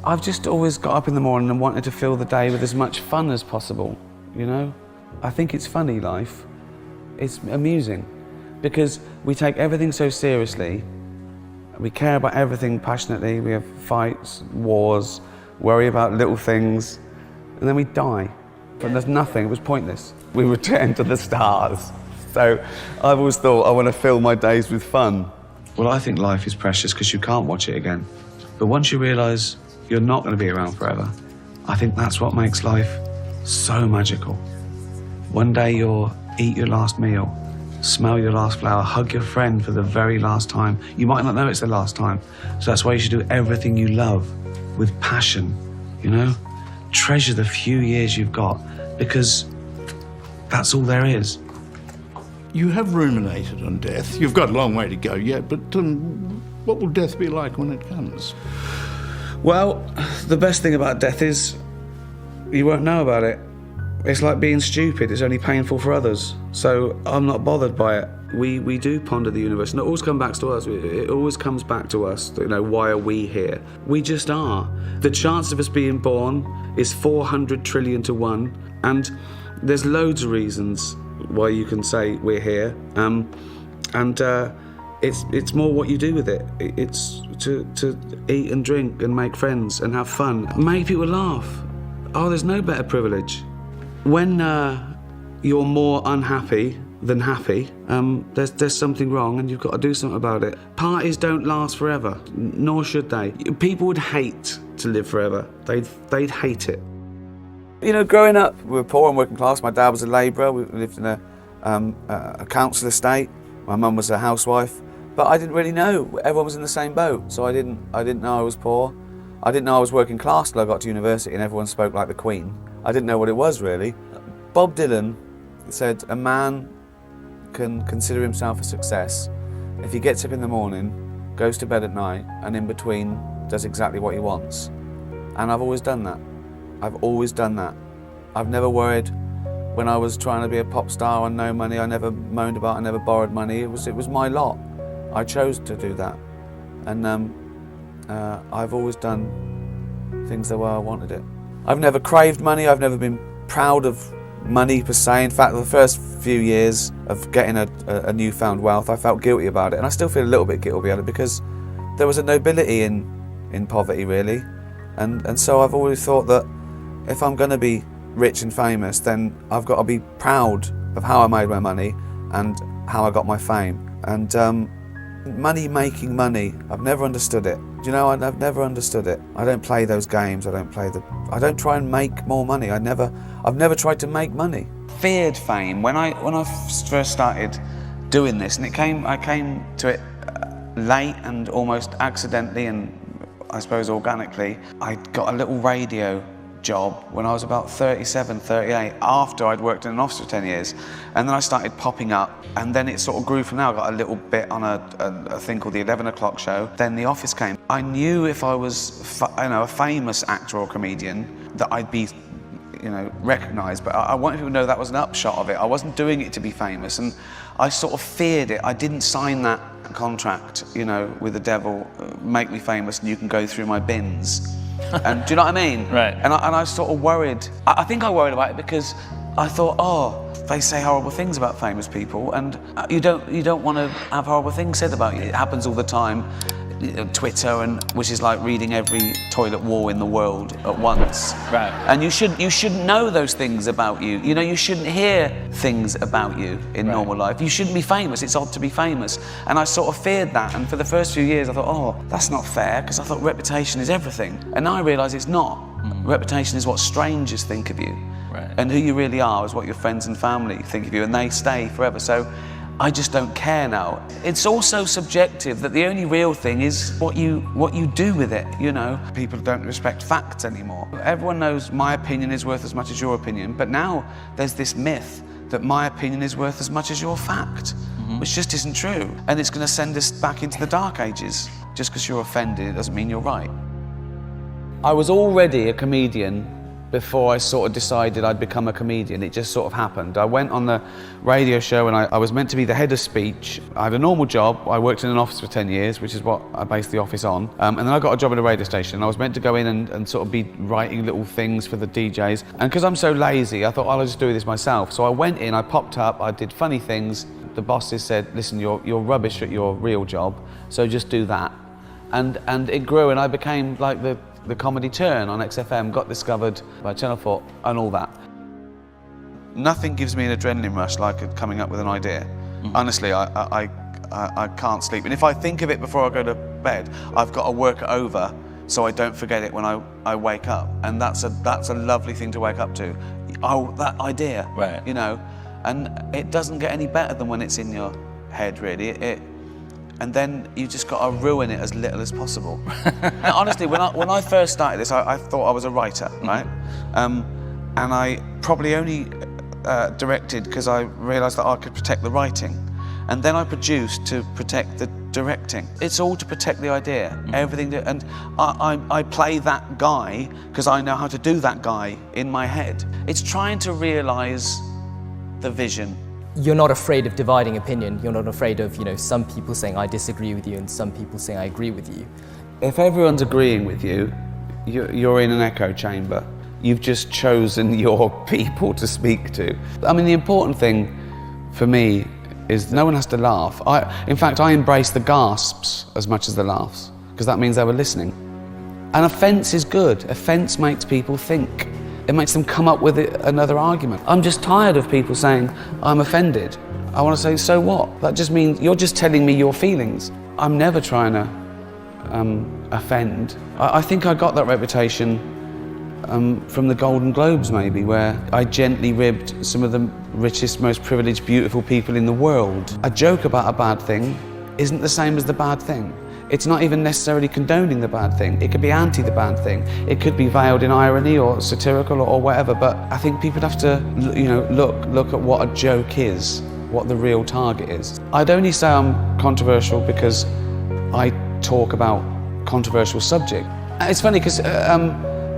I've just always got up in the morning and wanted to fill the day with as much fun as possible, you know? I think it's funny, life. It's amusing, because we take everything so seriously, we care about everything passionately, we have fights, wars, worry about little things, and then we die. But there's nothing, it was pointless. We return to the stars. So I've always thought I want to fill my days with fun. Well, I think life is precious because you can't watch it again. But once you realise you're not going to be around forever, I think that's what makes life so magical. One day you'll eat your last meal, smell your last flower, hug your friend for the very last time. You might not know it's the last time. So that's why you should do everything you love with passion, you know? Treasure the few years you've got, because that's all there is. You have ruminated on death. You've got a long way to go yet, but what will death be like when it comes? Well, the best thing about death is you won't know about it. It's like being stupid, it's only painful for others. So I'm not bothered by it. We do ponder the universe, and it always comes back to us. It always comes back to us, you know, why are we here? We just are. The chance of us being born is 400 trillion to 1, and there's loads of reasons why you can say we're here. It's more what you do with it. It's to eat and drink and make friends and have fun. Make people laugh. Oh, there's no better privilege. When you're more unhappy than happy, there's something wrong and you've got to do something about it. Parties don't last forever, nor should they. People would hate to live forever. They'd hate it. You know, growing up, we were poor and working class. My dad was a labourer. We lived in a council estate. My mum was a housewife. But I didn't really know. Everyone was in the same boat, so I didn't know I was poor. I didn't know I was working class till I got to university and everyone spoke like the Queen. I didn't know what it was, really. Bob Dylan said a man can consider himself a success if he gets up in the morning, goes to bed at night, and in between does exactly what he wants. And I've always done that. I've always done that. I've never worried when I was trying to be a pop star on no money. I never moaned about, I never borrowed money. It was my lot. I chose to do that. And I've always done things the way I wanted it. I've never craved money. I've never been proud of money per se. In fact, the first few years of getting a newfound wealth, I felt guilty about it. And I still feel a little bit guilty about it because there was a nobility in poverty, really. And so I've always thought that if I'm going to be rich and famous, then I've got to be proud of how I made my money and how I got my fame. And money making money, I've never understood it. Do you know, I've never understood it. I don't play those games. I don't try and make more money. I've never tried to make money. Feared fame when I first started doing this, and I came to it late and almost accidentally, and I suppose organically. I got a little radio job when I was about 37, 38, after I'd worked in an office for 10 years. And then I started popping up, and then it sort of grew from there. I got a little bit on a thing called the 11 o'clock show. Then The Office came. I knew if I was a famous actor or comedian that I'd be recognised, but I wanted people to know that was an upshot of it. I wasn't doing it to be famous, and I sort of feared it. I didn't sign that contract, with the devil, make me famous and you can go through my bins. And do you know what I mean? Right. And I sort of worried. I think I worried about it because I thought, they say horrible things about famous people, and you don't want to have horrible things said about you. It happens all the time. Twitter, which is like reading every toilet wall in the world at once. Right. And you shouldn't know those things about you. You shouldn't hear things about you in normal life. You shouldn't be famous. It's odd to be famous. And I sort of feared that. And for the first few years, I thought, that's not fair, because I thought reputation is everything. And now I realise it's not. Reputation is what strangers think of you. Right. And who you really are is what your friends and family think of you, and they stay forever. So I just don't care now. It's also subjective, that the only real thing is what you do with it, People don't respect facts anymore. Everyone knows my opinion is worth as much as your opinion, but now there's this myth that my opinion is worth as much as your fact, which just isn't true. And it's going to send us back into the dark ages. Just because you're offended, it doesn't mean you're right. I was already a comedian before I sort of decided I'd become a comedian. It just sort of happened. I went on the radio show and I was meant to be the head of speech. I had a normal job. I worked in an office for 10 years, which is what I based the office on. And then I got a job at a radio station. I was meant to go in and sort of be writing little things for the DJs. And because I'm so lazy, I thought, I'll just do this myself. So I went in, I popped up, I did funny things. The bosses said, listen, you're rubbish at your real job, so just do that. And it grew, and I became like the comedy turn on XFM, got discovered by Channel 4 and all that. Nothing gives me an adrenaline rush like coming up with an idea. Honestly, I can't sleep. And if I think of it before I go to bed, I've got to work it over so I don't forget it when I wake up. And that's a lovely thing to wake up to. Oh, that idea, right. You know? And it doesn't get any better than when it's in your head, really. And then you just got to ruin it as little as possible. Now, honestly, when I first started this, I thought I was a writer, right? And I probably only directed because I realised that I could protect the writing. And then I produced to protect the directing. It's all to protect the idea, everything. And I play that guy because I know how to do that guy in my head. It's trying to realise the vision. You're not afraid of dividing opinion. You're not afraid of, some people saying I disagree with you and some people saying I agree with you. If everyone's agreeing with you, you're in an echo chamber. You've just chosen your people to speak to. I mean, the important thing for me is no one has to laugh. In fact, I embrace the gasps as much as the laughs, because that means they were listening. And offence is good. Offence makes people think. It makes them come up with another argument. I'm just tired of people saying, I'm offended. I want to say, so what? That just means you're just telling me your feelings. I'm never trying to offend. I think I got that reputation from the Golden Globes, maybe, where I gently ribbed some of the richest, most privileged, beautiful people in the world. A joke about a bad thing isn't the same as the bad thing. It's not even necessarily condoning the bad thing. It could be anti the bad thing. It could be veiled in irony or satirical or whatever, but I think people have to, look at what a joke is, what the real target is. I'd only say I'm controversial because I talk about controversial subject. It's funny because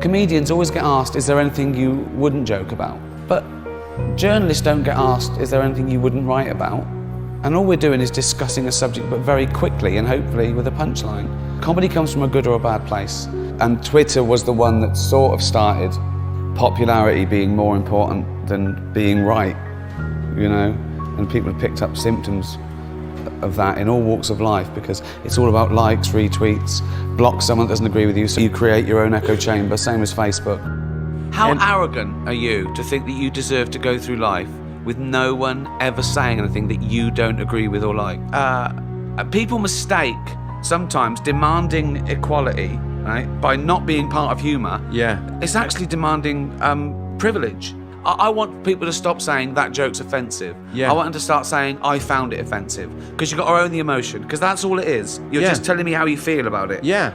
comedians always get asked, is there anything you wouldn't joke about? But journalists don't get asked, is there anything you wouldn't write about? And all we're doing is discussing a subject, but very quickly and hopefully with a punchline. Comedy comes from a good or a bad place. And Twitter was the one that sort of started popularity being more important than being right, And people have picked up symptoms of that in all walks of life because it's all about likes, retweets, block someone that doesn't agree with you, so you create your own echo chamber, same as Facebook. How arrogant are you to think that you deserve to go through life with no one ever saying anything that you don't agree with or like? People mistake sometimes demanding equality, right, by not being part of humour. Yeah. It's actually demanding privilege. I want people to stop saying that joke's offensive. Yeah. I want them to start saying I found it offensive, because you've got to own the emotion, because that's all it is. You're just telling me how you feel about it. Yeah.